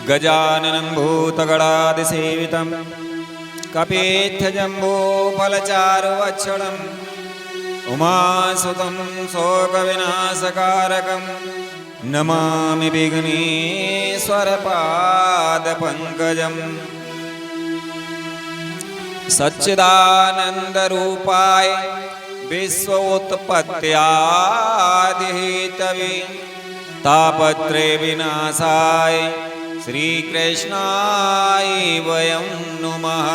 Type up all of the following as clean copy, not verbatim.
गजाननं भूतगणादिसेवितं कपित्थजम्बूफलचारुवच्छलं उमासुतं शोकविनाशकारकं नमामि विघ्नेश्वरपादपङ्कजम्। सच्चिदानन्दरूपाय विश्वोत्पत्त्यादिहेतवे तापत्रय विनाशाय श्रीकृष्णाय वयं नुमः।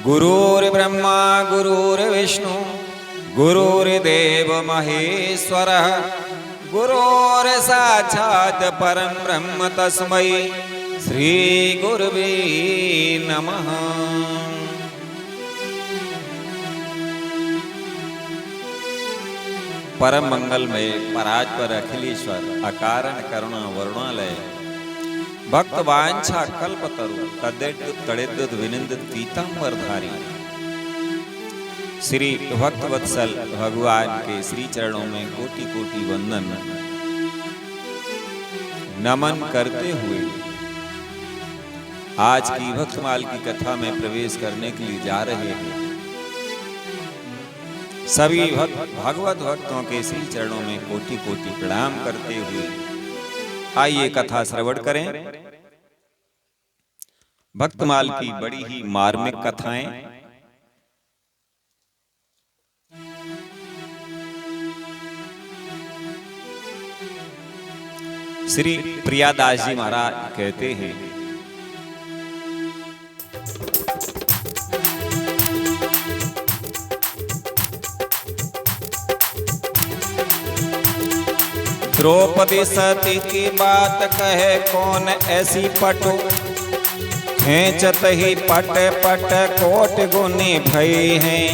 गुरुर्ब्रह्मा गुरुर्विष्णु गुरुर्देव महेश्वरः गुरुर्साक्षात् परं ब्रह्म तस्मै श्री गुरुवे नमः। परम मंगलमय परात्पर अखिलेश्वर अकारण करुणा वरुणालय भक्त वांछा कल्पतरु तड़ेद्युत विनिंदित पीतांबरधारी श्री भक्तवत्सल भगवान के श्री चरणों में कोटि कोटि वंदन नमन करते हुए आज की भक्तमाल की कथा में प्रवेश करने के लिए जा रहे हैं। सभी भागवत भक्तों के श्री चरणों में कोटि कोटि प्रणाम करते हुए आइए कथा श्रवण करें। भक्तमाल की बड़ी ही मार्मिक कथाएं श्री प्रियादास जी महाराज कहते हैं, द्रौपदी सती की बात कहे कौन ऐसी पटु, खेचत ही पट पट कोट गुनी भई हैं।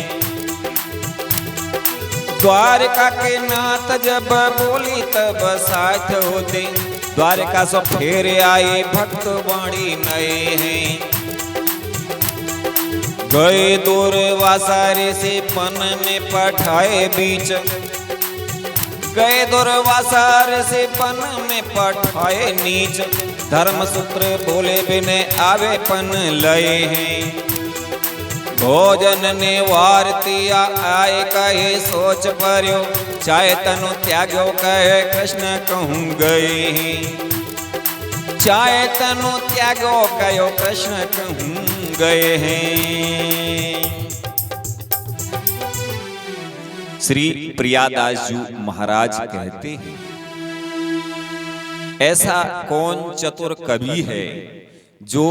द्वारका के नाथ जब बोली तब साथ होते, द्वारका सो फेर आए भक्त वाणी नए हैं। गए दूरवासा ऋषि पन में पठाए बीच, गए दूरवासा ऋषि पन में पठाए नीच। धर्म सूत्र बोले बिने आवे पन लए हैं। भोजन ने वारतिया आए कहे सोच पर्यो, चाहे तनु त्यागो कहे कृष्ण कहूँ गए हैं। चाहे तनु त्यागो कहो कृष्ण कहूँ गए हैं। श्री प्रियादास जी महाराज कहते हैं, ऐसा कौन चतुर कवि है जो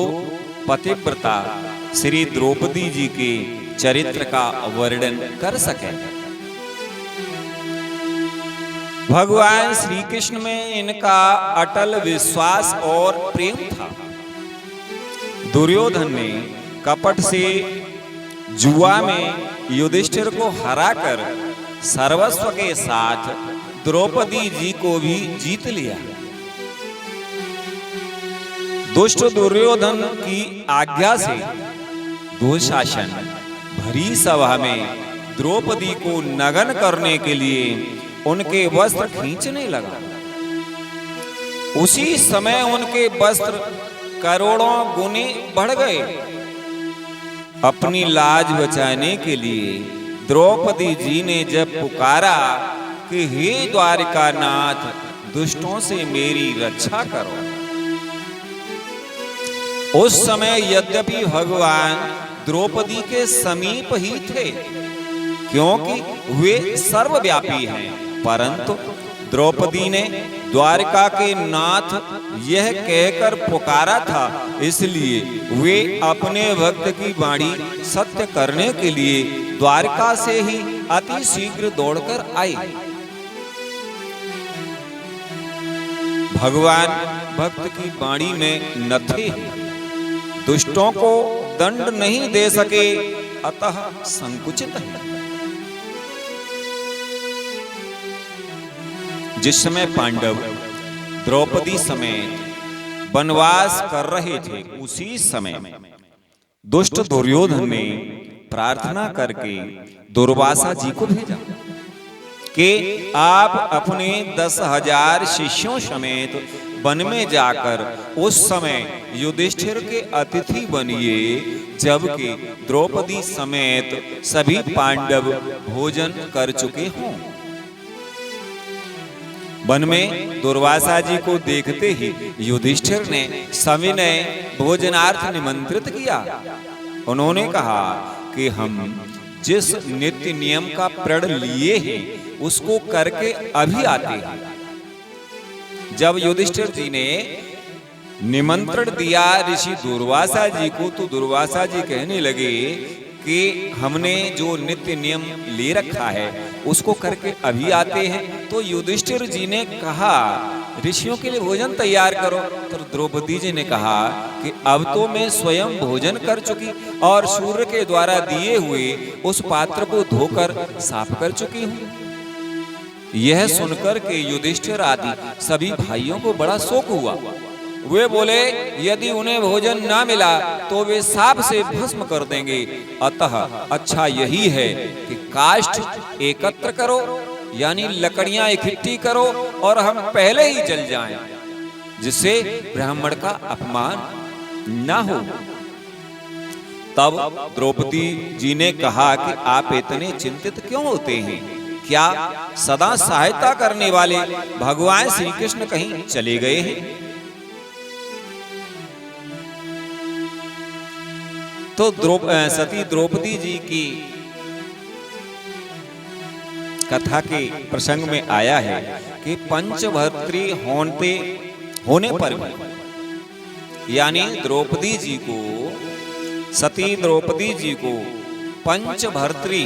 पतिव्रता श्री द्रौपदी जी के चरित्र का वर्णन कर सके। भगवान श्री कृष्ण में इनका अटल विश्वास और प्रेम था। दुर्योधन ने कपट से जुआ में युधिष्ठिर को हराकर सर्वस्व के साथ द्रौपदी जी को भी जीत लिया। दुष्ट दुर्योधन की आज्ञा से दुशासन भरी सभा में द्रौपदी को नग्न करने के लिए उनके वस्त्र खींचने लगा। उसी समय उनके वस्त्र करोड़ों गुने बढ़ गए। अपनी लाज बचाने के लिए द्रौपदी जी ने जब पुकारा कि हे द्वारिकानाथ, दुष्टों से मेरी रक्षा करो, उस समय यद्यपि भगवान द्रौपदी के समीप ही थे, क्योंकि वे सर्वव्यापी हैं, परंतु द्रौपदी ने द्वारका के नाथ यह कहकर पुकारा था, इसलिए वे अपने भक्त की वाणी सत्य करने के लिए द्वारका से ही अति शीघ्र दौड़कर आए। भगवान भक्त की वाणी में न थे, दुष्टों को दंड नहीं दे सके, अतः संकुचित है। जिस समय पांडव द्रौपदी समेत वनवास कर रहे थे, उसी समय दुष्ट दुर्योधन ने प्रार्थना करके दुर्वासा जी को भेजा कि आप अपने 10,000 शिष्यों समेत वन में जाकर उस समय युधिष्ठिर के अतिथि बनिए, जबकि द्रौपदी समेत सभी पांडव भोजन कर चुके हों। वन में दुर्वासा जी को देखते ही युधिष्ठिर ने सविनय भोजनार्थ निमंत्रित किया। उन्होंने कहा कि हम जिस नित्य नियम का प्रण लिए हैं उसको करके अभी आते हैं। जब युधिष्ठिर जी ने निमंत्रण दिया ऋषि दुर्वासा जी को, तो दुर्वासा जी कहने लगे कि हमने जो नित्य नियम ले रखा है उसको करके अभी आते हैं। तो युधिष्ठिर जी ने कहा ऋषियों के लिए भोजन तैयार करो। तो द्रौपदी जी ने कहा कि अब तो मैं स्वयं भोजन कर चुकी और सूर्य के द्वारा दिए हुए उस पात्र को धोकर साफ कर चुकी हूँ। यह सुनकर के युधिष्ठिर आदि सभी भाइयों को बड़ा शोक हुआ। वे बोले यदि उन्हें भोजन ना मिला तो वे साप से भस्म कर देंगे, अतः अच्छा यही है कि काष्ठ एकत्र करो, यानी लकड़ियां इकट्ठी करो और हम पहले ही जल जाएं, जिससे ब्राह्मण का अपमान ना हो। तब द्रौपदी जी ने कहा कि आप इतने चिंतित क्यों होते हैं? क्या सदा सहायता करने वाले भगवान श्री कृष्ण कहीं चले गए हैं? तो सती द्रौपदी जी की कथा के प्रसंग में आया है कि पंचभर्तृ होने पर भी, यानी द्रौपदी जी को, सती द्रौपदी जी को पंचभर्तृ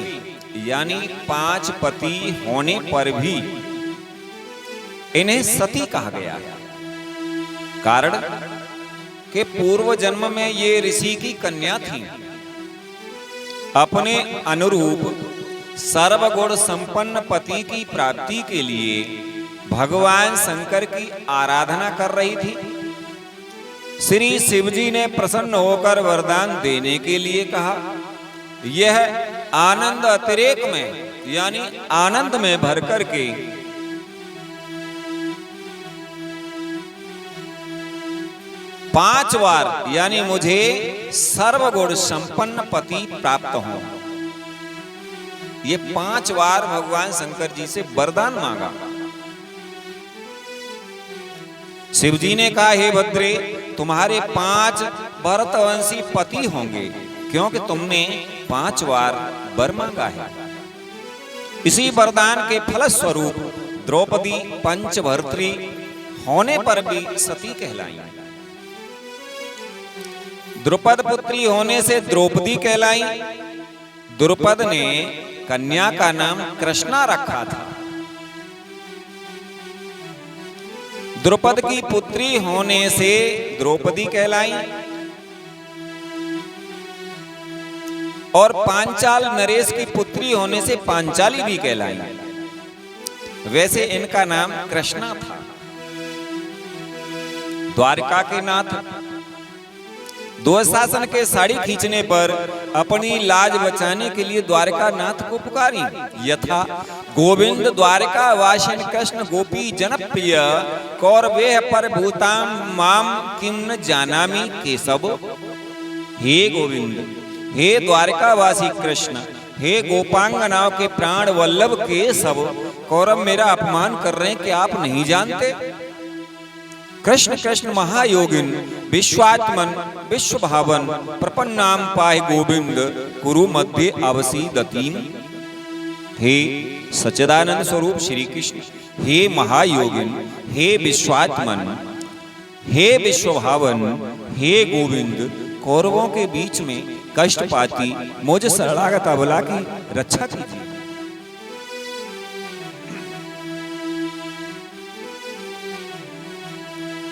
यानी 5 पति होने पर भी इन्हें सती कहा गया। कारण कि पूर्व जन्म में ये ऋषि की कन्या थी। अपने अनुरूप सर्वगुण संपन्न पति की प्राप्ति के लिए भगवान शंकर की आराधना कर रही थी। श्री शिवजी ने प्रसन्न होकर वरदान देने के लिए कहा। यह आनंद अतिरेक में यानी आनंद में भर कर के 5 बार यानी मुझे सर्वगुण संपन्न पति प्राप्त हो, ये 5 बार भगवान शंकर जी से वरदान मांगा। शिव जी ने कहा हे भद्रे, तुम्हारे 5 भरतवंशी पति होंगे, क्योंकि तुमने 5 बार वर मांगा है। इसी वरदान के फलस्वरूप द्रौपदी पंचभर्तृ होने पर भी सती कहलाई। द्रुपद पुत्री होने से द्रौपदी कहलाई। द्रुपद ने कन्या का नाम कृष्णा रखा था। द्रुपद की पुत्री होने से द्रौपदी कहलाई और पांचाल नरेश की पुत्री होने से पांचाली भी कहलाई। वैसे इनका नाम कृष्णा था। द्वारका के नाथ दुशासन के साड़ी खींचने पर अपनी लाज बचाने के लिए द्वारका नाथ को पुकारी। यथा गोविंद द्वारका वासिन कृष्ण गोपी जनप्रिय कौरवे पर भूताम माम किम न जानामि केशव। हे गोविंद, हे द्वारकावासी कृष्ण, हे गोपांगनाओं के प्राण वल्लभ केशव, कौरव मेरा अपमान कर रहे हैं कि आप नहीं जानते? कृष्ण कृष्ण महायोगिन विश्वात्मन विश्वभावन प्रपन्नाम पाहि गोविंद कुरु मध्य अवसीदतीम। हे सच्चिदानंद स्वरूप श्री कृष्ण, हे महायोगिन, हे विश्वात्मन, हे विश्वभावन, हे गोविंद, कौरवों के बीच में कष्ट पाती मुझ शरणागत अबला की रक्षा कीजिए।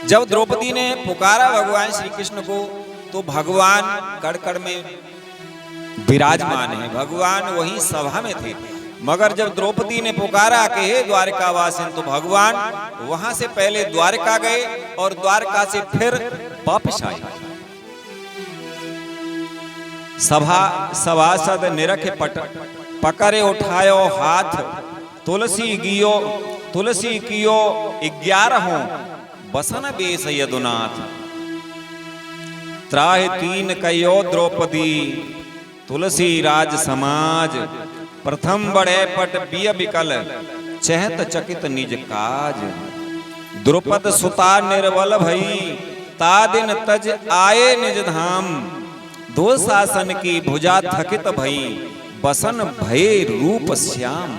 जब द्रौपदी ने पुकारा भगवान श्री कृष्ण को, तो भगवान कड़कड़ में विराजमान है। भगवान वहीं सभा में थे। मगर जब द्रौपदी ने पुकारा कि हे द्वारकावासिन, तो भगवान वहां से पहले द्वारका गए और द्वारका से फिर वापस आए। सभासद निरख पकड़े उठायो हाथ, तुलसी कियो 11 बसन बेस यदुनाथ। त्राहि तीन कयो द्रौपदी, तुलसी राज समाज। प्रथम बड़े पट बिय बिकल, चहत चकित निज काज। द्रुपद सुता निर्बल भई, ता दिन तज आए निज धाम। दो शासन की भुजा थकित भई, बसन भये रूप श्याम।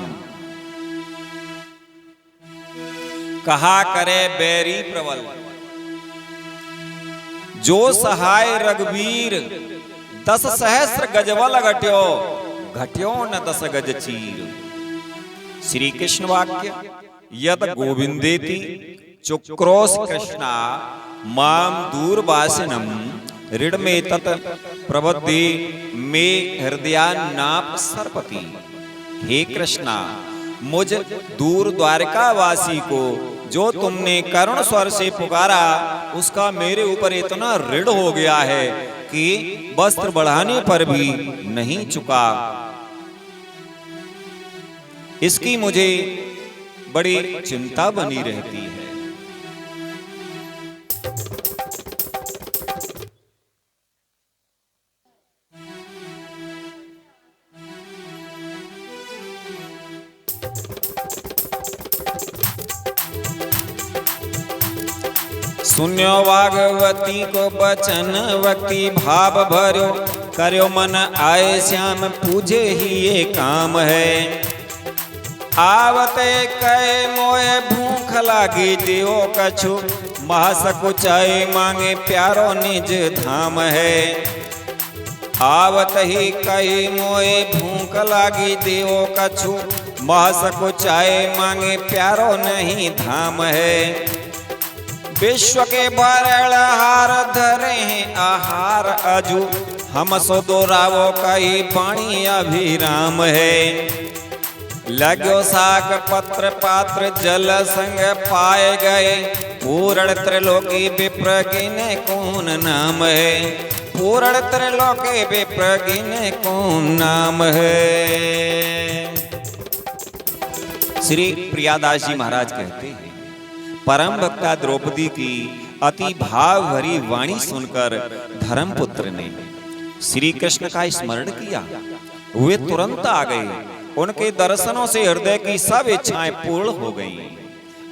कहा करे बैरी प्रबल, जो सहाय रघुवीर। 10 सहस्र गजबल घट्यो, घट्यो न 10 गज चीर। श्री कृष्ण वाक्य, यद गोविंदेति चुक्रोश कृष्णा, माम दूरवासिनम ऋण में तत् प्रबद्धि में हृदयान्नाप सरपति। हे कृष्णा, मुझ दूर द्वारका वासी को जो तुमने करुण स्वर से पुकारा, उसका मेरे ऊपर इतना ऋण हो गया है कि वस्त्र बढ़ाने पर भी नहीं चुका। इसकी मुझे बड़ी चिंता बनी रहती है। सुन्यो भागवती को बचन, भक्ति भाव भरो। करो मन आए श्याम, पूजे ही ये काम है। आवते कहे मोए भूख लागी, दियो कछु महासकुचाई मांगे, प्यारो निज धाम है। आवत ही कही मोए भूख लागी, दियो कछु महासकुचाई मांगे, प्यारो नहीं धाम है। विश्व के भरल हार धरे हैं आहार अजू, हम सो दोरावो कई पानी अभिराम है। लगो साग पत्र पात्र जल संग पाए गए, पूर्ण त्रिलोकी विप्र गिने कौन नाम है। पूर्ण त्रिलोकी विप्र गिने कौन नाम है। श्री प्रियादास जी महाराज कहते हैं, परम भक्ता द्रौपदी की अति भाव भरी वाणी सुनकर धर्मपुत्र ने श्री कृष्ण का स्मरण किया। वे तुरंत आ गए। उनके दर्शनों से हृदय की सब इच्छाएं पूर्ण हो गईं।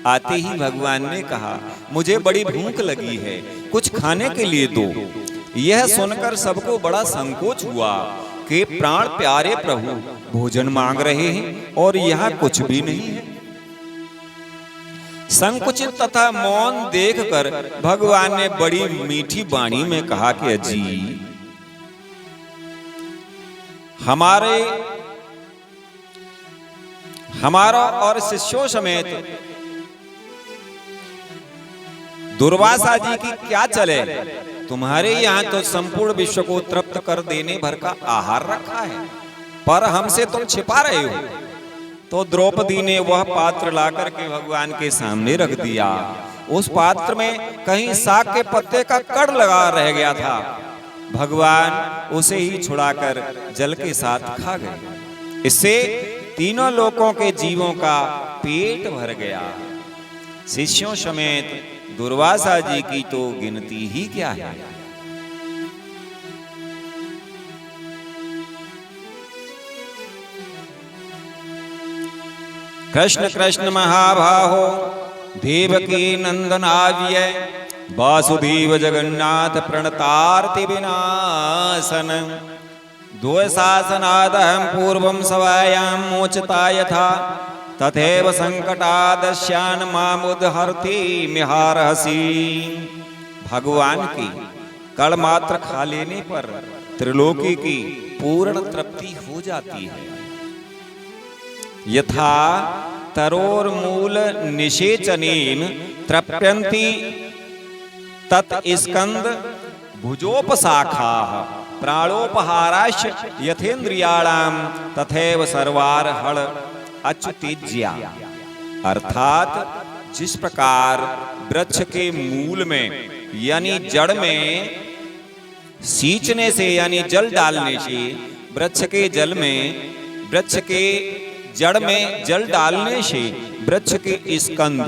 आते ही भगवान ने कहा, मुझे बड़ी भूख लगी है, कुछ खाने के लिए दो। यह सुनकर सबको बड़ा संकोच हुआ कि प्राण प्यारे प्रभु भोजन मांग रहे हैं और यहाँ कुछ भी नहीं है। संकुचित तथा मौन देखकर भगवान ने बड़ी मीठी वाणी में कहा कि अजी, हमारा और शिष्यों समेत दुर्वासा जी की क्या चले। तुम्हारे यहाँ तो संपूर्ण विश्व को तृप्त कर देने भर का आहार रखा है, पर हमसे तुम छिपा रहे हो। तो द्रौपदी ने वह पात्र लाकर के भगवान के सामने रख दिया। उस पात्र में कहीं साग के पत्ते का कड़ लगा रह गया था। भगवान उसे ही छुड़ाकर जल के साथ खा गए। इससे तीनों लोकों के जीवों का पेट भर गया। शिष्यों समेत दुर्वासा जी की तो गिनती ही क्या है। कृष्ण कृष्ण महाबाहो, देवकी नंदनाव्य, वासुदेव जगन्नाथ प्रणतार्ति विनाशन। द्वैशासनादहं पूर्वं सवायां मोचता यथा, तथैव संकटादस्यान् मामुदहरति मिहारहसि। भगवान की कड़ मात्र खा लेने पर त्रिलोकी की पूर्ण तृप्ति हो जाती है। यथा तरोर मूल निषेचनेन तृप्यन्ति तत् स्कंद भुजोपशाखाः प्राणोपहाराश्च यथेन्द्रियाणां तथैव सर्वार हड़ अच्युतिज्या। अर्थात जिस प्रकार वृक्ष के मूल में यानी जड़ में सींचने से यानी जल डालने से वृक्ष के जड़ में जल डालने से वृक्ष के स्कंद,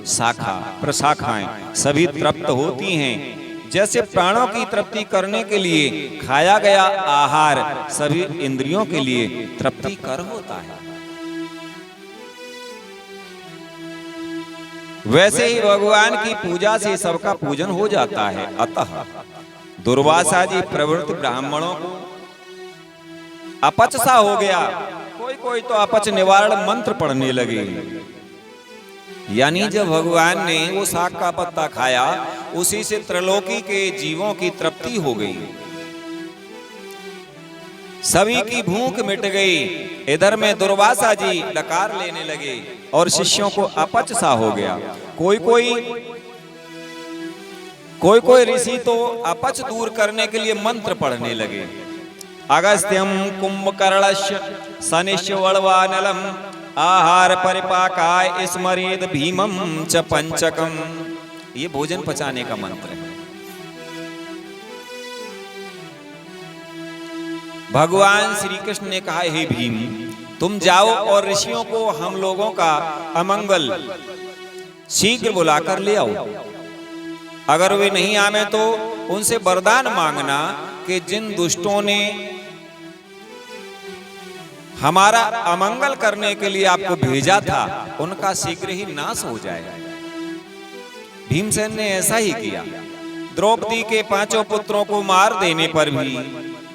शाखा, प्रशाखाएं सभी तृप्त होती हैं। जैसे प्राणों की तृप्ति करने के लिए खाया गया आहार सभी इंद्रियों के लिए तृप्तिकर होता है, वैसे ही भगवान की पूजा से सबका पूजन हो जाता है। अतः दुर्वासा जी प्रवृत्त ब्राह्मणों को अपच सा हो गया। कोई तो अपच निवारण मंत्र पढ़ने लगे। यानी जब भगवान ने वो साग का पत्ता खाया, उसी से त्रिलोकी के जीवों की तृप्ति हो गई, सभी की भूख मिट गई। इधर में दुर्वासा जी डकार लेने लगे और शिष्यों को अपच सा हो गया। कोई ऋषि तो अपच दूर करने के लिए मंत्र पढ़ने लगे। अगस्त्यम कुंभकर्णस्य शनिश्च वड़वानलम आहार परिपाकाय स्मरेद भीमम च पंचकम। ये भोजन पचाने का मंत्र है। भगवान श्री कृष्ण ने कहा, हे भीम, तुम जाओ और ऋषियों को हम लोगों का अमंगल शीघ्र बुलाकर ले आओ। अगर वे नहीं आवे तो उनसे वरदान मांगना कि जिन दुष्टों ने हमारा अमंगल करने के लिए आपको भेजा था, उनका शीघ्र ही नाश हो जाए। भीमसेन ने ऐसा ही किया। द्रौपदी के 5 पुत्रों को मार देने पर भी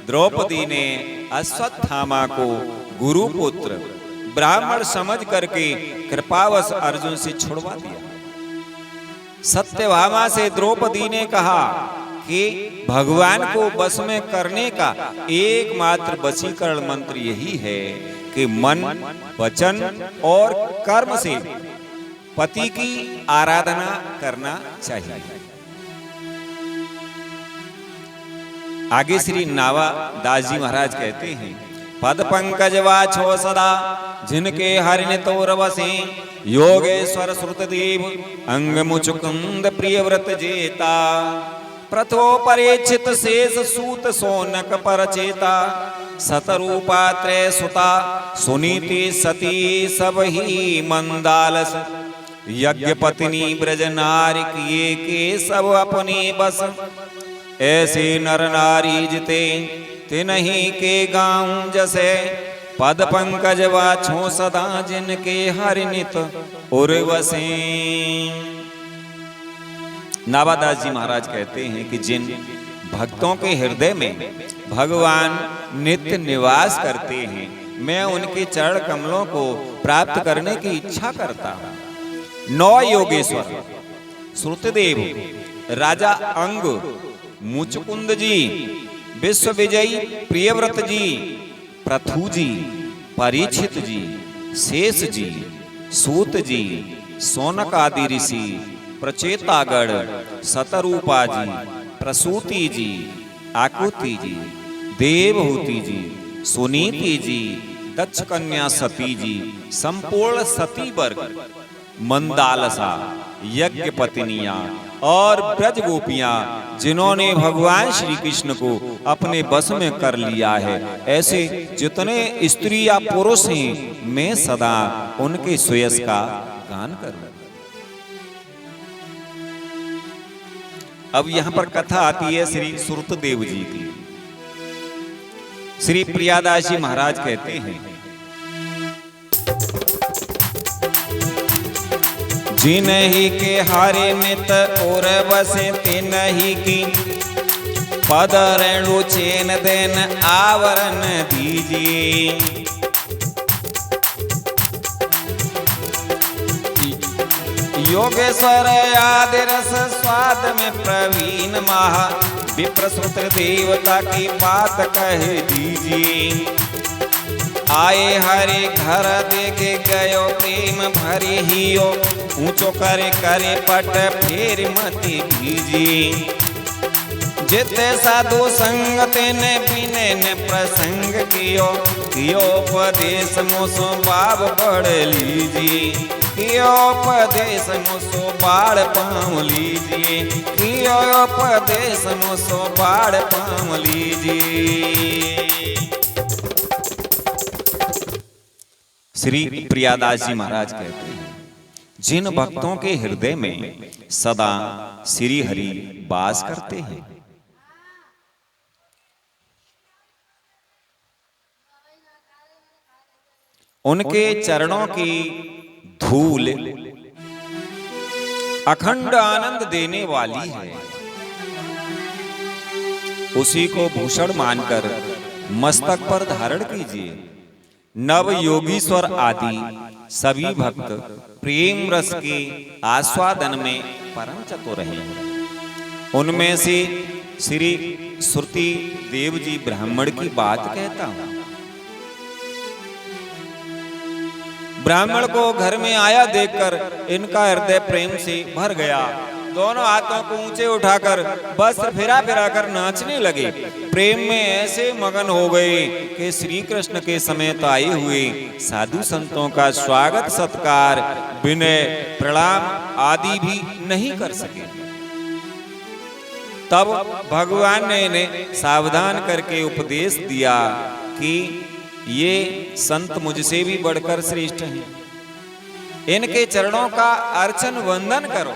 द्रौपदी ने अश्वत्थामा को गुरु पुत्र ब्राह्मण समझ करके कृपावश अर्जुन से छुड़वा दिया। सत्यभामा से द्रौपदी ने कहा कि भगवान को बस में करने का एकमात्र वशीकरण मंत्र यही है कि मन, वचन और कर्म से पति की आराधना करना चाहिए। आगे श्री नावा दास जी महाराज कहते हैं, पद पंकज वाछो सदा जिनके हरिण तोर वसे, योगेश्वर श्रुतदेव अंग मुचुकुंद प्रिय व्रत जेता, प्रथो परेक्षित शेष सूत सोनक परचेता, सतरूपा त्रय सुता सुनीति सती सब ही मंदालस, यज्ञ पत्नी ब्रज नारी किए के सब अपने बस, ऐसे नर नारी जिते तिन्हीं के गाँव जसे, पद पंकज वाछो सदा जिनके हरिनित उर्वसे। नावादास जी महाराज कहते हैं कि जिन भक्तों के हृदय में भगवान नित्य निवास करते हैं, मैं उनके चरण कमलों को प्राप्त करने की इच्छा करता हूँ। 9 योगेश्वर श्रुतदेव, राजा अंग, मुचकुंद जी, विश्व विजयी प्रियव्रत जी, प्रथु जी, परीक्षित जी, शेष जी, सूत जी, सोनक आदि ऋषि, प्रचेतागढ़, सतरूपा जी, प्रसूति जी, आकुति जी, देवहूति जी, सुनीति जी, दक्ष कन्या सती जी, संपूर्ण सती वर्ग, मंदालसा, यज्ञ पत्नियां और ब्रज गोपियां, जिन्होंने भगवान श्री कृष्ण को अपने बस में कर लिया है, ऐसे जितने स्त्री या पुरुष हैं, मैं सदा उनके सुयश का गान करूं। अब यहां पर कथा आती है श्री श्रुतदेव जी की। श्री प्रियादास जी महाराज कहते हैं, जिन्हीं के हारे नित और बसे तिन्हीं की, पद रेणु चैन देन आवरण दीजिए। योगेश्वर आदि रस स्वाद में प्रवीण महा, विप्रसुत देवता की बात कह दीजिए। आए हरे घर देखे गयो प्रेम भरी हियो, ऊंचो करे करे पट फेर मति भीजी। जिते साधु संग तेने बिने ने प्रसंग कियो, उपदेश मुसो बाब पढ़ लीजिए। उपदेश मुसो बाढ़ पाँव लीजिए, उपदेश मुसो बाढ़ पाँव लीजिए। श्री प्रियादास जी महाराज कहते हैं, जिन भक्तों के हृदय में सदा श्री हरि वास करते हैं, उनके चरणों की धूल अखंड आनंद देने वाली है। उसी को भूषण मानकर मस्तक पर धारण कीजिए। नव योगीश्वर आदि सभी भक्त प्रेम रस के आस्वादन में परम चतुर हैं। उनमें से श्री श्रुति देव जी ब्राह्मण की बात कहता हूं। ब्राह्मण को घर में आया देखकर इनका हृदय प्रेम से भर गया। दोनों हाथों को ऊंचे उठाकर वस्त्र फिरा फिरा कर नाचने लगे। प्रेम में ऐसे मगन हो गए कि श्री कृष्ण के समेत आए हुए साधु संतों का स्वागत सत्कार, विनय, प्रणाम आदि भी नहीं कर सके। तब भगवान ने इन्हें सावधान करके उपदेश दिया कि ये संत मुझसे भी बढ़कर श्रेष्ठ हैं। इनके चरणों का अर्चन वंदन करो।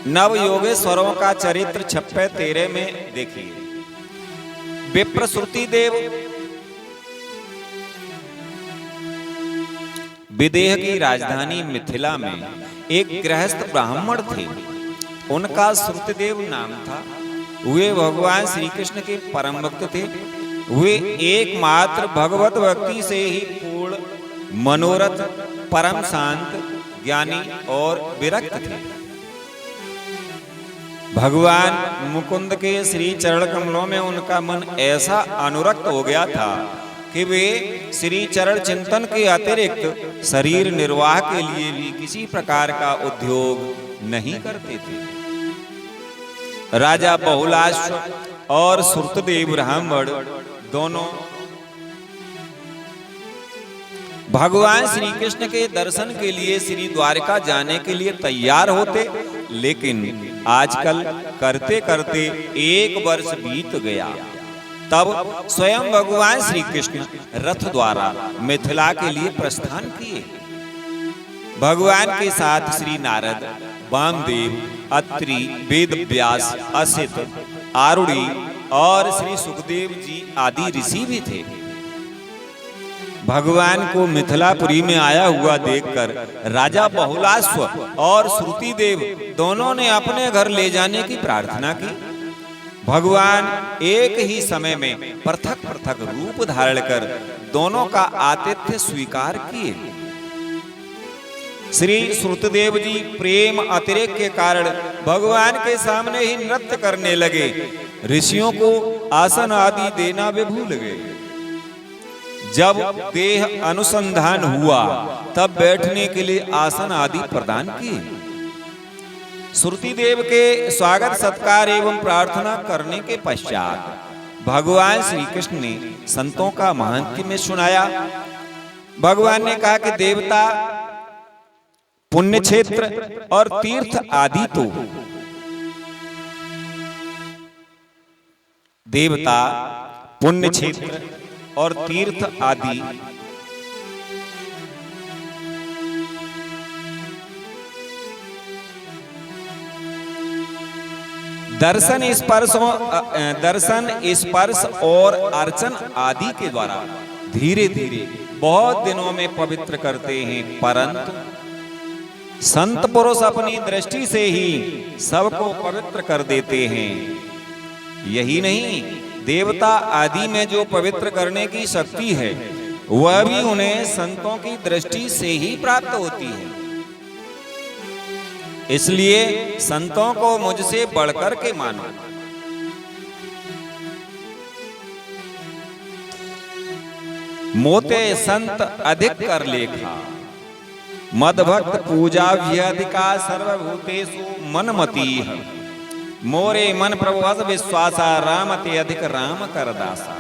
नवयोगेश्वरों का चरित्र 56-13 में देखिए। विप्र श्रुति देव विदेह की राजधानी मिथिला में एक गृहस्थ ब्राह्मण थे। उनका श्रुतदेव नाम था। वे भगवान श्री कृष्ण के परम भक्त थे। वे एकमात्र भगवत भक्ति से ही पूर्ण, मनोरथ, परम शांत, ज्ञानी और विरक्त थे। भगवान मुकुंद के श्री चरण कमलों में उनका मन ऐसा अनुरक्त हो गया था कि वे श्री चरण चिंतन के अतिरिक्त शरीर निर्वाह के लिए भी किसी प्रकार का उद्योग नहीं करते थे। राजा बहुलाश्व और श्रुतदेव ब्राह्मण दोनों भगवान श्री कृष्ण के दर्शन के लिए श्री द्वारका जाने के लिए तैयार होते, लेकिन आजकल करते करते 1 वर्ष बीत गया। तब स्वयं भगवान श्री कृष्ण रथ द्वारा मिथिला के लिए प्रस्थान किए। भगवान के साथ श्री नारद, वामदेव, अत्रि, वेद व्यास, असित, आरुणि और श्री सुखदेव जी आदि ऋषि भी थे। भगवान को मिथिलापुरी में आया हुआ देखकर राजा बहुलाश्व और श्रुति देव दोनों ने अपने घर ले जाने की प्रार्थना की। भगवान एक ही समय में पृथक पृथक रूप धारण कर दोनों का आतिथ्य स्वीकार किए। श्री श्रुतदेव जी प्रेम अतिरेक के कारण भगवान के सामने ही नृत्य करने लगे। ऋषियों को आसन आदि देना वे भूल गए। जब देह अनुसंधान हुआ तब बैठने के लिए आसन आदि प्रदान किए। श्रुति देव के स्वागत सत्कार एवं प्रार्थना करने के पश्चात भगवान श्री कृष्ण ने संतों का महात्म्य में सुनाया। भगवान ने कहा कि देवता, पुण्य क्षेत्र और तीर्थ आदि तो देवता, पुण्य क्षेत्र और तीर्थ आदि दर्शन स्पर्श और अर्चन आदि के द्वारा धीरे धीरे बहुत दिनों में पवित्र करते हैं, परंतु संत पुरुष अपनी दृष्टि से ही सबको पवित्र कर देते हैं। यही नहीं, देवता आदि में जो पवित्र करने की शक्ति है वह भी उन्हें संतों की दृष्टि से ही प्राप्त होती है। इसलिए संतों को मुझसे बढ़कर के मानो। मोते संत अधिक कर लेखा, मदभक्त पूजा व्यधिका सर्वभूतेषु मनमतीः। मोरे मन प्रभु अस विश्वासा, राम ते अधिक राम कर दासा।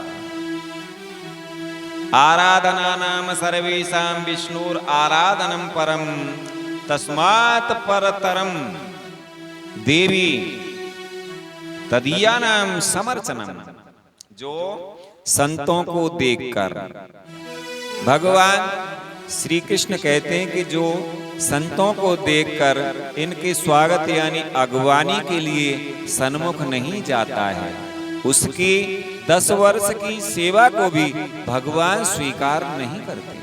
आराधना नाम सर्वेषां विष्णुर आराधनम परम, तस्मात् परतरम। देवी तदीयानाम समर्चनम, जो संतों को देखकर, भगवान श्री कृष्ण कहते हैं कि जो संतों को देखकर इनके स्वागत यानी अगवानी के लिए सन्मुख नहीं जाता है, उसकी 10 वर्ष की सेवा को भी भगवान स्वीकार नहीं करते।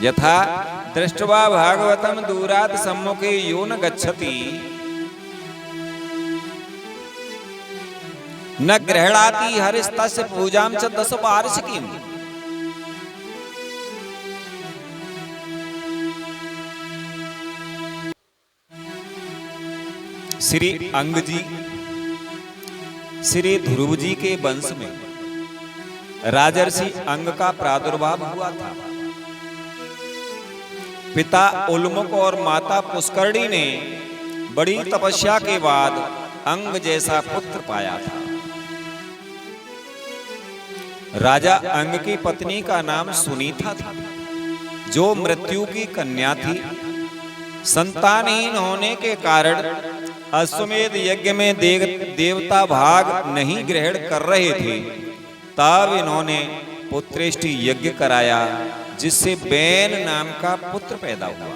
यथा दृष्ट्वा भागवतम दूरात् सम्मुखे यो न गच्छति न गृह्णाति हरिस्तस्य पूजां च 10 वार्षिकीम्। श्री अंग जी, श्री ध्रुव जी के वंश में राजर्षि अंग का प्रादुर्भाव हुआ था। पिता उल्मुख और माता पुष्करणी ने बड़ी तपस्या के बाद अंग जैसा पुत्र पाया था। राजा अंग की पत्नी का नाम सुनीता था, जो मृत्यु की कन्या थी। संतानहीन होने के कारण अश्वमेध यज्ञ में देवता भाग नहीं ग्रहण कर रहे थे। तब इन्होंने पुत्रेष्टि यज्ञ कराया, जिससे बैन नाम का पुत्र पैदा हुआ।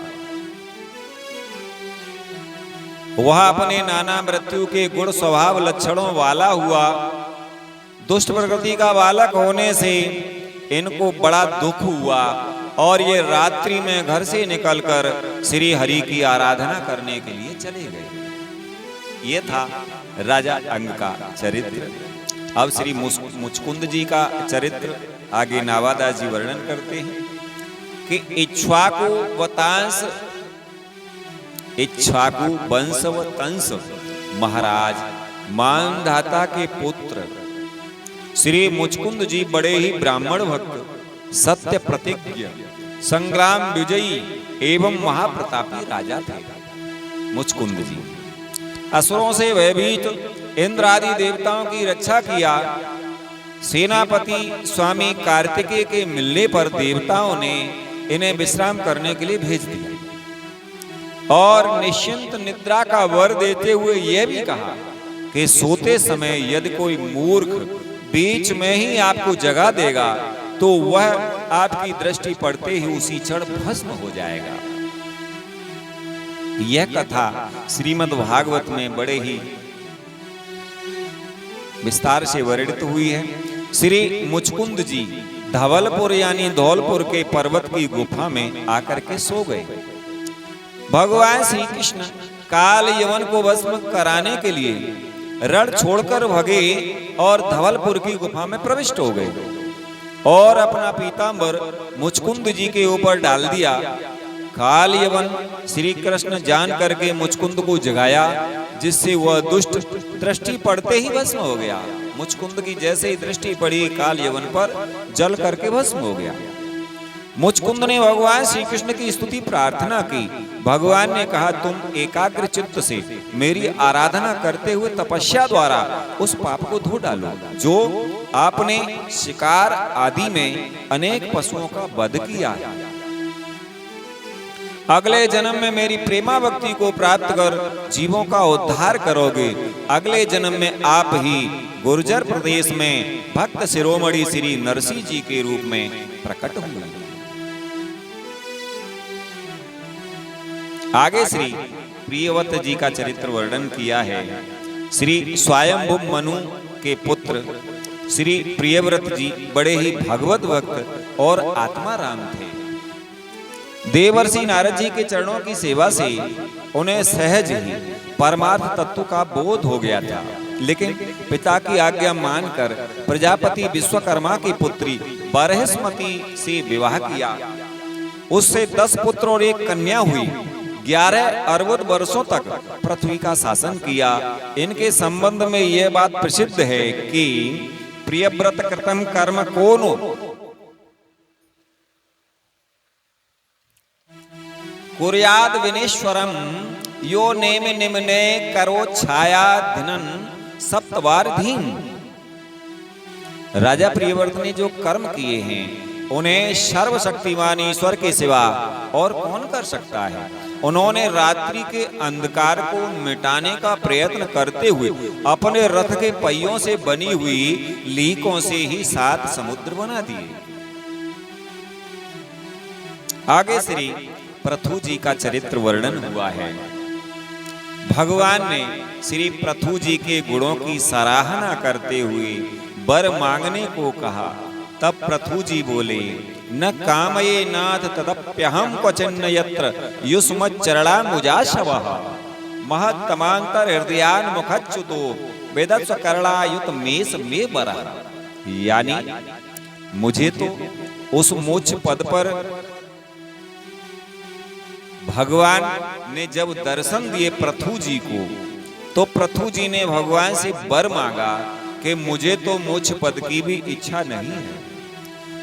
वह अपने नाना मृत्यु के गुण स्वभाव लक्षणों वाला हुआ। दुष्ट प्रकृति का बालक होने से इनको बड़ा दुख हुआ और ये रात्रि में घर से निकलकर श्री हरि की आराधना करने के लिए चले गए। ये था राजा अंग का चरित्र। अब श्री मुचकुंद जी का चरित्र आगे नावादास जी वर्णन करते हैं कि इक्ष्वाकु वंशवतंस महाराज मानधाता के पुत्र श्री मुचकुंद जी बड़े ही ब्राह्मण भक्त, सत्य प्रतिज्ञ, संग्राम विजयी एवं महाप्रतापी राजा थे। मुचकुंद जी असुरों से भयभीत इंद्र आदि देवताओं की रक्षा किया। सेनापति स्वामी कार्तिकेय के मिलने पर देवताओं ने इन्हें विश्राम करने के लिए भेज दिया और निश्चिंत निद्रा का वर देते हुए यह भी कहा कि सोते समय यदि कोई मूर्ख बीच में ही आपको जगा देगा तो वह आपकी दृष्टि पड़ते ही उसी क्षण भस्म हो जाएगा। यह कथा श्रीमद् भागवत में बड़े ही विस्तार से वर्णित हुई है। श्री मुचकुंद जी धवलपुर यानी धौलपुर के पर्वत की गुफा में आकर के सो गए। भगवान श्री कृष्ण काल यवन को भस्म कराने के लिए रण छोड़कर भगे और धवलपुर की गुफा में प्रविष्ट हो गए और अपना पीतांबर मुचकुंद जी के ऊपर डाल दिया। काल यवन श्री कृष्ण जान करके मुचकुंद को जगाया, जिससे वह दुष्ट दृष्टि पड़ते ही भस्म हो गया। मुचकुंद की जैसे ही दृष्टि पड़ी काल यवन पर, जल करके भस्म हो गया। मुचकुंद ने भगवान श्री कृष्ण की स्तुति प्रार्थना की। भगवान ने कहा, तुम एकाग्र चित्त से मेरी आराधना करते हुए तपस्या द्वारा उस पाप को धो डालो जो आपने शिकार आदि में अनेक पशुओं का वध किया है। अगले जन्म में मेरी प्रेमा भक्ति को प्राप्त कर जीवों का उद्धार करोगे। अगले जन्म में आप ही गुर्जर प्रदेश में भक्त शिरोमणि श्री नरसिंह जी के रूप में प्रकट हुए। आगे श्री प्रियव्रत जी का चरित्र वर्णन किया है। श्री स्वयंभु मनु के पुत्र श्री प्रियव्रत जी बड़े ही भगवत भक्त और आत्माराम थे। देवर्षि नारद जी के चरणों की सेवा से उन्हें सहज ही परमार्थ तत्व का बोध हो गया था, लेकिन पिता की आज्ञा मानकर प्रजापति विश्वकर्मा की पुत्री बरहस्पति से विवाह किया। उससे 10 पुत्र और 1 कन्या हुई। 11 अर्बुद वर्षों तक पृथ्वी का शासन किया। इनके संबंध में यह बात प्रसिद्ध है कि प्रियव्रत कृतम कर्म कोनो कुर्याद विनेश्वरम यो नेम निम्ने करो छाया धिनन सप्तवार धीन। राजा प्रियव्रत ने जो कर्म किए हैं उन्हें सर्वशक्तिमान ईश्वर के सिवा और कौन कर सकता है। उन्होंने रात्रि के अंधकार को मिटाने का प्रयत्न करते हुए अपने रथ के पहियों से बनी हुई लीकों से ही 7 समुद्र बना दिए। आगे श्री पृथु जी का चरित्र वर्णन हुआ है। भगवान ने श्री पृथु जी के गुणों की सराहना करते हुए वर मांगने को कहा। तब पृथु जी बोले, न कामये नाथ तदप्यहम क्वचिन्न यत्र युष्मच्चरणा मुजाशवः महत्तमांतर हृदयान मुखच्युतो वेदस्व करणायुत मेष में बरः। यानी मुझे तो उस मोक्ष पद पर भगवान ने जब दर्शन दिए पृथु जी को, तो पृथु जी ने भगवान से वर मांगा कि मुझे तो मोक्ष पद की भी इच्छा नहीं है,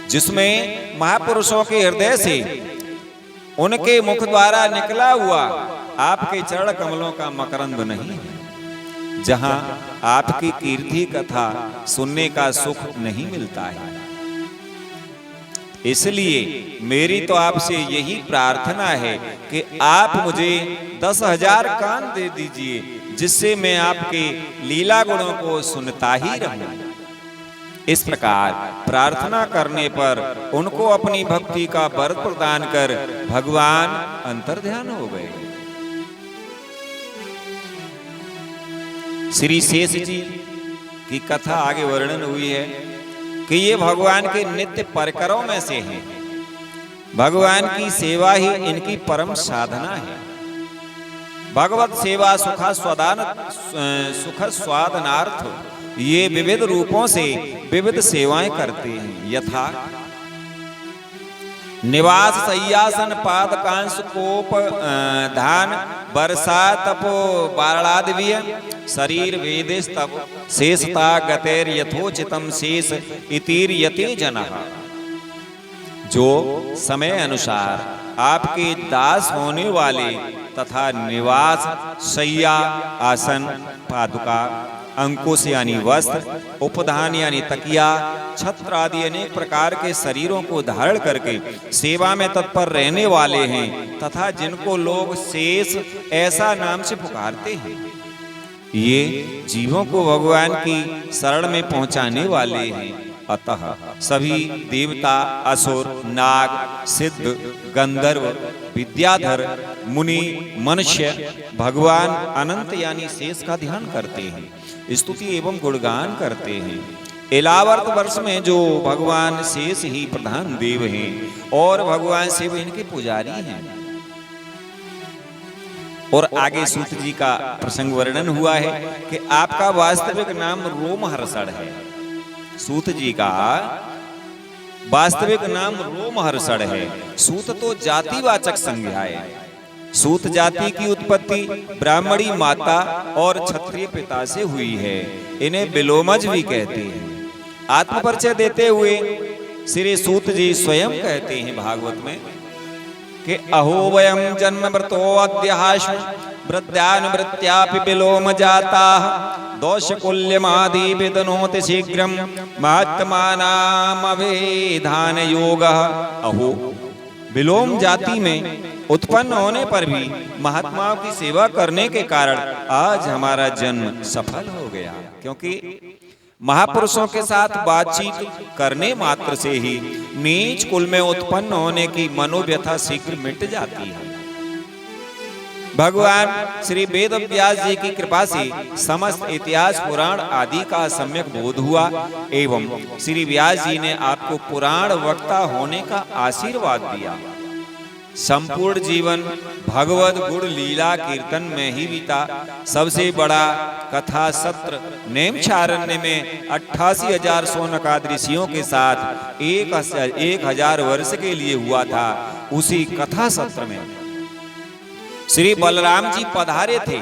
जिसमें महापुरुषों के हृदय से उनके मुख द्वारा निकला हुआ आपके चरण कमलों का मकरंद नहीं है, जहां आपकी कीर्ति कथा सुनने का सुख नहीं मिलता है। इसलिए मेरी तो आपसे यही प्रार्थना है कि आप मुझे 10,000 कान दे दीजिए, जिससे मैं आपके लीला गुणों को सुनता ही रहूं। इस प्रकार प्रार्थना करने पर उनको अपनी भक्ति का वर प्रदान कर भगवान अंतर्ध्यान हो गए। श्री शेष जी की कथा आगे वर्णन हुई है कि ये भगवान के नित्य परिकरों में से हैं। भगवान की सेवा ही इनकी परम साधना है। भगवत सेवा सुख स्वादनार्थ ये विविध रूपों से विविध सेवाएं करते हैं। यथा निवास शय्यासन पाद कांस कोप धान वर्षा तपो बारणादिव्य शरीर वेदेश तप शेषता गतेर यथोचितम शेष इतिर यते जनः। जो समय अनुसार आपके दास होने वाले तथा निवास शय्या आसन पादुका अंकुश यानी वस्त्र उपधान यानी तकिया छत्र आदि अनेक प्रकार के शरीरों को धारण करके सेवा में तत्पर रहने वाले हैं, तथा जिनको लोग शेष ऐसा नाम से पुकारते हैं, ये जीवों को भगवान की शरण में पहुंचाने वाले हैं। अतः सभी देवता असुर नाग सिद्ध गंधर्व विद्याधर मुनि मनुष्य भगवान अनंत यानी शेष का ध्यान करते हैं, स्तुति एवं गुणगान करते हैं। एलावर्त वर्ष में जो भगवान शेष ही प्रधान देव हैं और भगवान शिव इनके पुजारी हैं। और आगे सूत जी का प्रसंग वर्णन हुआ है कि आपका वास्तविक नाम रोमहर्षण है। सूत जी का वास्तविक नाम रोमहर्षण है। सूत तो जातिवाचक संज्ञा है। सूत जाति की उत्पत्ति ब्राह्मणी माता और क्षत्रिय पिता से हुई है। इन्हें विलोमज भी कहते हैं। आत्मपरिचय देते हुए श्री सूत जी स्वयं कहते हैं भागवत में कि अहो वयम जन्म मृतो अद्याश्व वृद्धानुवृत्त्यापि विलोम जाता दोषकुल्यमादि विदनोति शीघ्रम महात्मानाम अवेधान योग। अहो विलोम जाति में उत्पन्न होने पर भी महात्माओं की सेवा करने के कारण आज हमारा जन्म सफल हो गया, क्योंकि महापुरुषों के साथ बातचीत करने मात्र से ही नीच कुल में उत्पन्न होने की मनोव्यथा शीघ्र मिट जाती है। भगवान श्री वेद व्यास जी की कृपा से समस्त इतिहास पुराण आदि का सम्यक बोध हुआ एवं श्री व्यास जी ने आपको पुराण वक्ता होने का आशीर्वाद दिया। संपूर्ण जीवन भगवत गुण लीला कीर्तन में ही बीता। सबसे बड़ा कथा सत्र नेमचारण्य में 88,000 शौनकादि ऋषियों के साथ 1,000 वर्ष के लिए हुआ था। उसी कथा सत्र में श्री बलराम जी पधारे थे।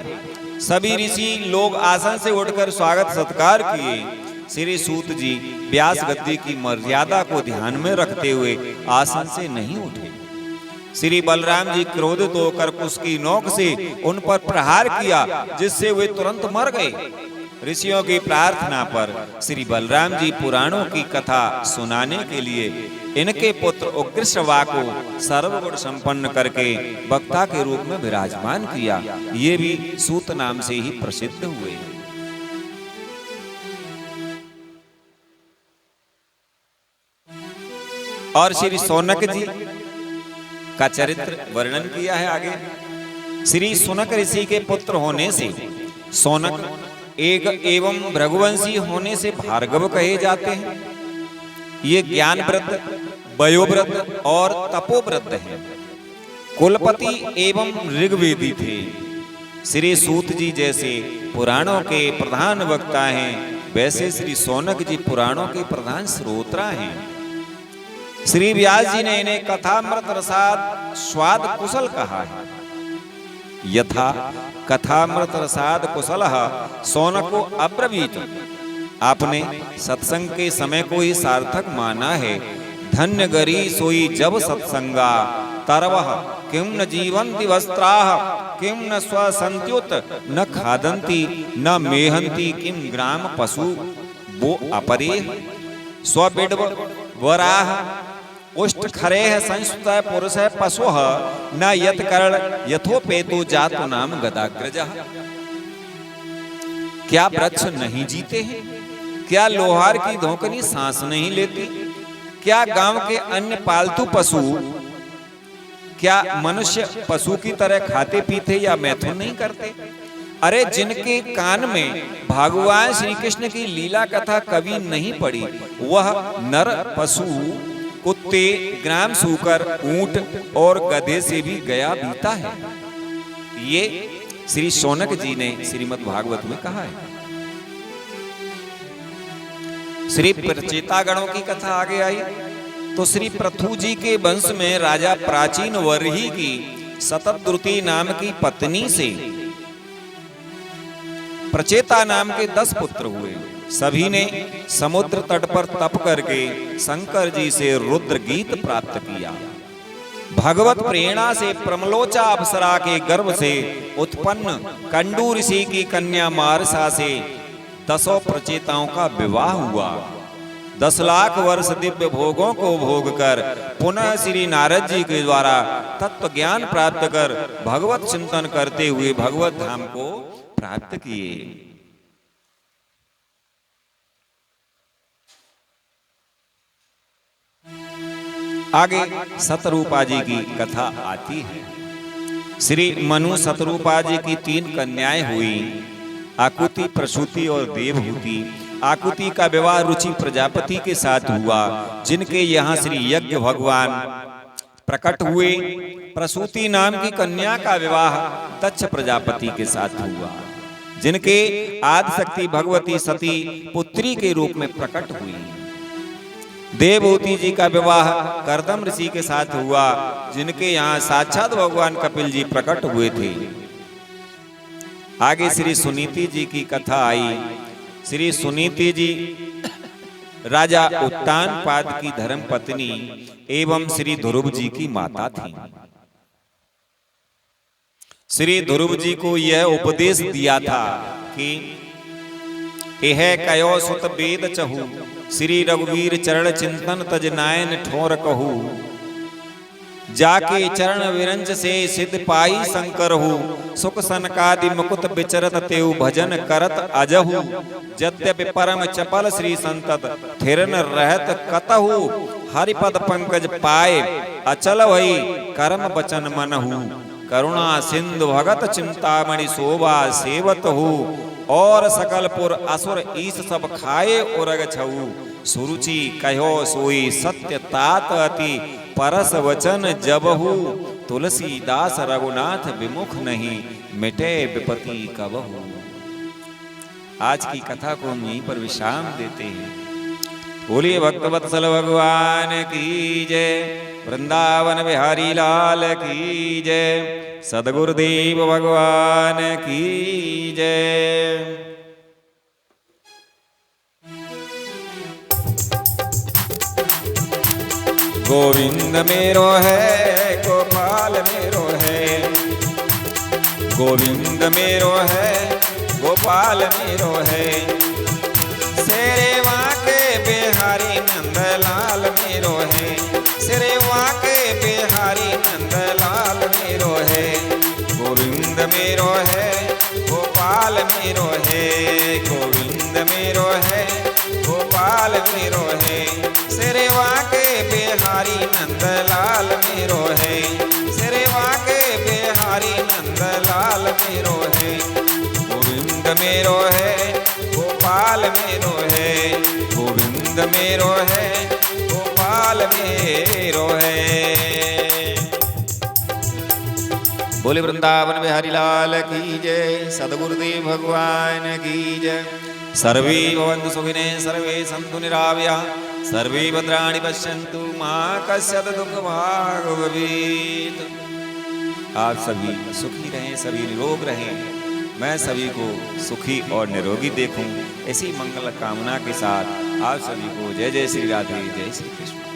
सभी ऋषि लोग आसन से उठकर स्वागत सत्कार किए। श्री सूत जी व्यास गद्दी की मर्यादा को ध्यान में रखते हुए आसन से नहीं उठे। श्री बलराम जी क्रोधित होकर उसकी नोक से उन पर प्रहार किया, जिससे वे तुरंत मर गए। ऋषियों की प्रार्थना पर श्री बलराम जी पुराणों की कथा सुनाने के लिए इनके पुत्र उग्रश्रवा को सर्वगुण संपन्न करके वक्ता के रूप में विराजमान किया। ये भी सूत नाम से ही प्रसिद्ध हुए। और श्री शौनक जी का चरित्र वर्णन किया है आगे। श्री शौनक ऋषि के पुत्र होने से शौनक एक एवं भृगुवंशी होने से भार्गव कहे जाते हैं। ये ज्ञान वृद्ध, वयोवृद्ध और तपोवृद्ध हैं। कुलपति एवं ऋग्वेदी थे। श्री सूत जी जैसे पुराणों के प्रधान वक्ता हैं, वैसे श्री शौनक जी पुराणों के प्रधान श्रोता हैं। श्री व्यास जी ने इन्हें कथामृत रसाद स्वाद कुशल कहा है। यथा कथामृत रसाद कुशल शौनको अब्रवीत। आपने सत्संग के समय को ही सार्थक माना है। धन्य गरी सोई जब सत्संगा तरवः किम न जीवन्ति वस्त्राः किम न स्वसन्त्युत न खादन्ति न मेहन्ति किम ग्राम पशु वो अपरे स्वबिड्व वराह उष्ट खरेह संस्कृत पुरुष पशु न यत कर्ण यथोपेतु जातु नाम गदाग्रजः। क्या वृक्ष नहीं जीते हैं? क्या लोहार की धोकनी सांस नहीं लेती? क्या गांव के अन्य पालतू पशु क्या मनुष्य पशु की तरह खाते पीते या मैथुन नहीं करते? अरे जिनके कान में भगवान श्री कृष्ण की लीला कथा कभी नहीं पड़ी, वह नर पशु कुत्ते, ग्राम सूकर, ऊंट और गधे से भी गया बीता है। ये श्री शौनक जी ने श्रीमद् भागवत में कहा है। श्री प्रचेतागणों की कथा आगे आई तो श्री पृथु जी के वंश में राजा प्राचीन वर्ही की शतद्रुति नाम की पत्नी से प्रचेता नाम के 10 पुत्र हुए। सभी ने समुद्र तट पर तप करके शंकर जी से रुद्र गीत प्राप्त किया। भगवत प्रेरणा से प्रमलोचा अप्सरा के गर्भ से उत्पन्न कंडू ऋषि की कन्या मारसा से 10 प्रचेताओं का विवाह हुआ। 10 लाख वर्ष दिव्य भोगों को भोग कर पुनः श्री नारद जी के द्वारा तत्व ज्ञान प्राप्त कर भगवत चिंतन करते हुए भगवत धाम को प्राप्त किए। आगे शतरूपा जी की कथा आती है। श्री मनु शतरूपा जी की 3 कन्याएं हुई, आकुति, प्रसूति और देवहूति। आकुति का विवाह रुचि प्रजापति के साथ हुआ, जिनके यहाँ श्री यज्ञ भगवान प्रकट हुए। प्रसूति नाम की कन्या का विवाह दक्ष प्रजापति के साथ हुआ, जिनके आदिशक्ति भगवती सती पुत्री के रूप में प्रकट हुई। देवहूति जी का विवाह कर्दम ऋषि के साथ हुआ, जिनके यहाँ साक्षात भगवान कपिल जी प्रकट हुए थे। आगे श्री सुनीति जी की कथा आई। श्री सुनीति जी राजा उत्तानपाद की धर्म पत्नी एवं श्री ध्रुव जी की माता थी। श्री ध्रुव जी को यह उपदेश दिया था कि एह कयो सुत वेद चहु, श्री रघुवीर चरण चिंतन तज नायन ठोर कहू। जाके चरण विरंज से सिद्ध पाई शंकर हो, सुख सनकादि मुकुट विचरत तेउ भजन करत अजहु। यद्यपि परम चपल श्री संतत थिरन रहत कतहु, हरिपद पंकज पाए अचल भई कर्म बचन मनहु। करुणा सिंधु भगत चिंतामणि शोभा सेवत हो, और सकलपुर असुर ईस सब खाए उरग छऊ। सुरुचि कहो सोई सत्य तात अति, परस वचन जबहु। तुलसीदास रघुनाथ विमुख नहीं, मिटे विपति कबहु। आज की कथा को हम यहीं पर विश्राम देते हैं। बोलिए भक्तवत्सल भगवान की जय, वृंदावन बिहारी लाल की जय, सद्गुरुदेव भगवान की जय। गोविंद मेरो है, गोपाल मेरो है, गोविंद मेरो है, गोपाल गोपाल मेरो है। शेरेवा के बिहारी नंदलाल मेरो है। शेरेवा के बिहारी नंदलाल मेरो है। गोविंद मेरो है, गोपाल मेरो है। गोविंद मेरो है, गोपाल मेरो है। शेरेवा के बिहारी नंदलाल मेरो है। शेरेवा के बिहारी नंदलाल मेरो है। गोविंद मेरो है, गोपाल मेरो है। गोविंद मेरो है, गोपाल मेरो है। बोले वृंदावन बिहारी लाल की जय। सद्गुरुदेव भगवान की जय। सर्वे भवन्तु सुखिनः, सर्वे सन्तु निरामयाः, सर्वे भद्राणि पश्यन्तु मा कश्चित् दुःखभाग् भवेत्। आप सभी सुखी रहें, सभी निरोग रहें, मैं सभी को सुखी और निरोगी देखूं, ऐसी मंगल कामना के साथ आप सभी को जय जय श्री राधे, जय श्री कृष्ण।